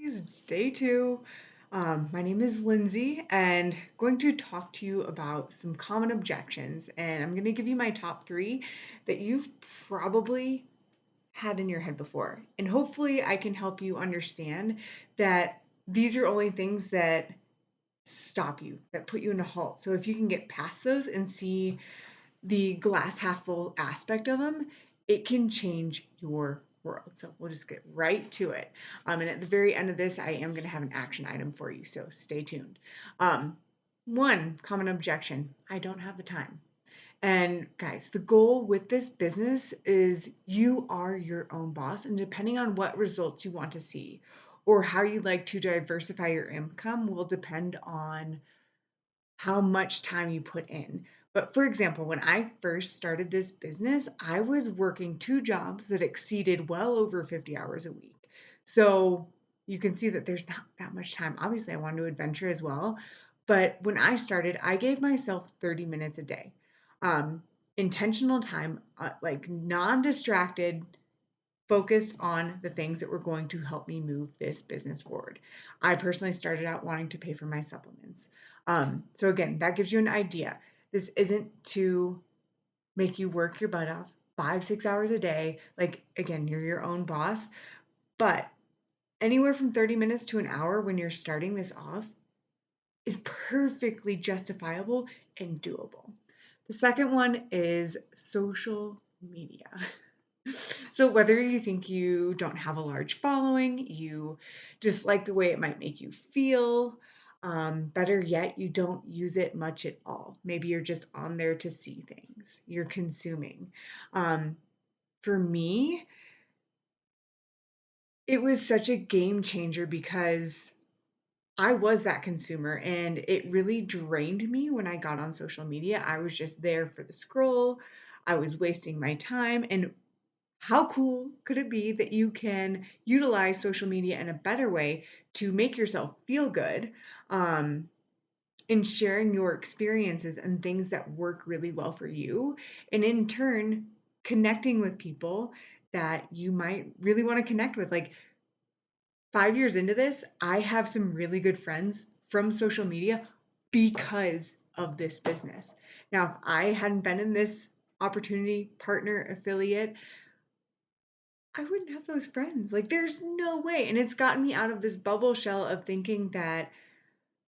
Guys, day two. My name is Lindsay and going to talk to you about some common objections. And I'm going to give you my top three that you've probably had in your head before. And hopefully, I can help you understand that these are only things that stop you, that put you in a halt. So if you can get past those and see the glass half full aspect of them, it can change your world. So we'll just get right to it. And at the very end of this, I am going to have an action item for you. So stay tuned. Um, One common objection: I don't have the time. And guys, the goal with this business is you are your own boss. And depending on what results you want to see or how you like to diversify your income will depend on how much time you put in. But for example, when I first started this business, I was working two jobs that exceeded well over 50 hours a week. So you can see that there's not that much time. Obviously, I wanted to adventure as well. But when I started, I gave myself 30 minutes a day. Intentional time, like non distracted, focused on the things that were going to help me move this business forward. I personally started out wanting to pay for my supplements. So, again, that gives you an idea. This isn't to make you work your butt off 5, 6 hours a day. Like, again, you're your own boss, but anywhere from 30 minutes to an hour when you're starting this off is perfectly justifiable and doable. The second one is social media. So, whether you think you don't have a large following, you just like the way it might make you feel, better yet, you don't use it much at all. Maybe you're just on there to see things, you're consuming. Um, for me, it was such a game changer because I was that consumer and it really drained me when I got on social media. I was just there for the scroll. I was wasting my time. And how cool could it be that you can utilize social media in a better way to make yourself feel good, um, in sharing your experiences and things that work really well for you, and in turn, connecting with people that you might really want to connect with. Like 5 years into this, I have some really good friends from social media because of this business. Now, if I hadn't been in this opportunity partner affiliate, I wouldn't have those friends. Like, there's no way. And it's gotten me out of this bubble shell of thinking that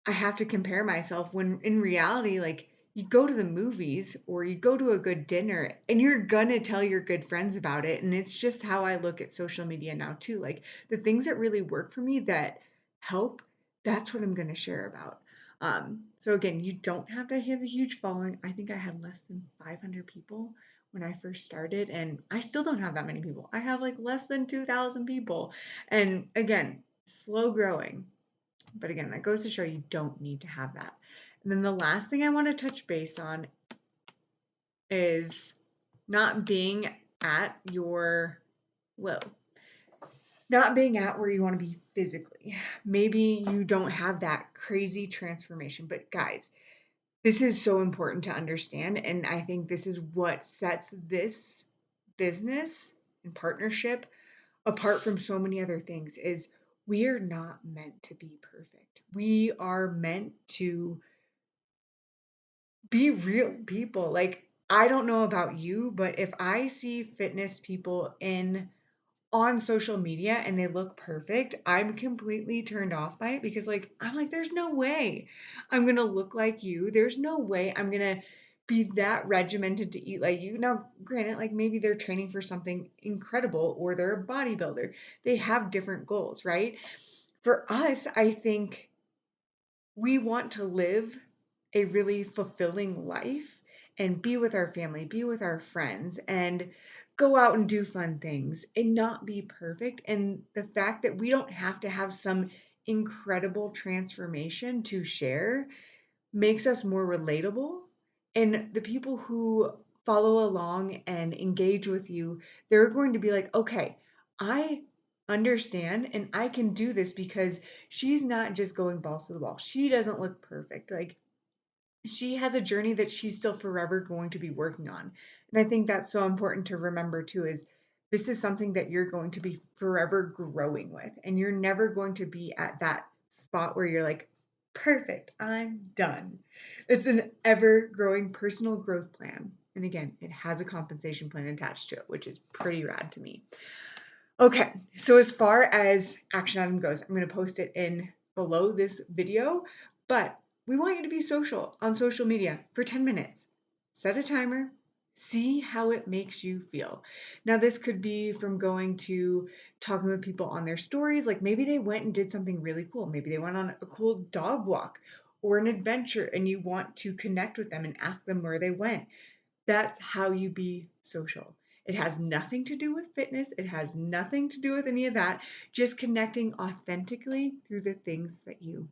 I have to compare myself when in reality, like, you go to the movies or you go to a good dinner and you're gonna tell your good friends about it. And it's just how I look at social media now, too. Like, the things that really work for me that help, that's what I'm gonna share about. So again, you don't have to have a huge following. I think I had less than 500 people when I first started, and I still don't have that many people. I have like less than 2,000 people. And again, slow growing. But again, that goes to show you don't need to have that. And then the last thing I want to touch base on is not being at your, well, not being at where you want to be physically. Maybe you don't have that crazy transformation, but guys, this is so important to understand. And I think this is what sets this business and partnership apart from so many other things is we are not meant to be perfect. We are meant to be real people. Like, I don't know about you, but if I see fitness people in on social media and they look perfect, I'm completely turned off by it because like I'm like there's no way I'm going to look like you. There's no way I'm going to be that regimented to eat like you. Now, granted, like maybe they're training for something incredible or they're a bodybuilder. They have different goals, right? For us, I think we want to live a really fulfilling life and be with our family, be with our friends, and go out and do fun things and not be perfect. And the fact that we don't have to have some incredible transformation to share makes us more relatable. And the people who follow along and engage with you, they're going to be like, okay, I understand and I can do this because she's not just going balls to the wall. She doesn't look perfect. Like, she has a journey that she's still forever going to be working on. And I think that's so important to remember too is This is something that you're going to be forever growing with, and you're never going to be at that spot where you're like, perfect, I'm done. It's an ever growing personal growth plan. And again, it has a compensation plan attached to it, which is pretty rad to me. Okay, so as far as action item goes, I'm going to post it in below this video, but we want you to be social on social media for 10 minutes. Set a timer, see how it makes you feel. Now, this could be from going to talking with people on their stories, like maybe they went and did something really cool. Maybe they went on a cool dog walk or an adventure, and you want to connect with them and ask them where they went. That's how you be social. It has nothing to do with fitness. It has nothing to do with any of that. Just connecting authentically through the things that you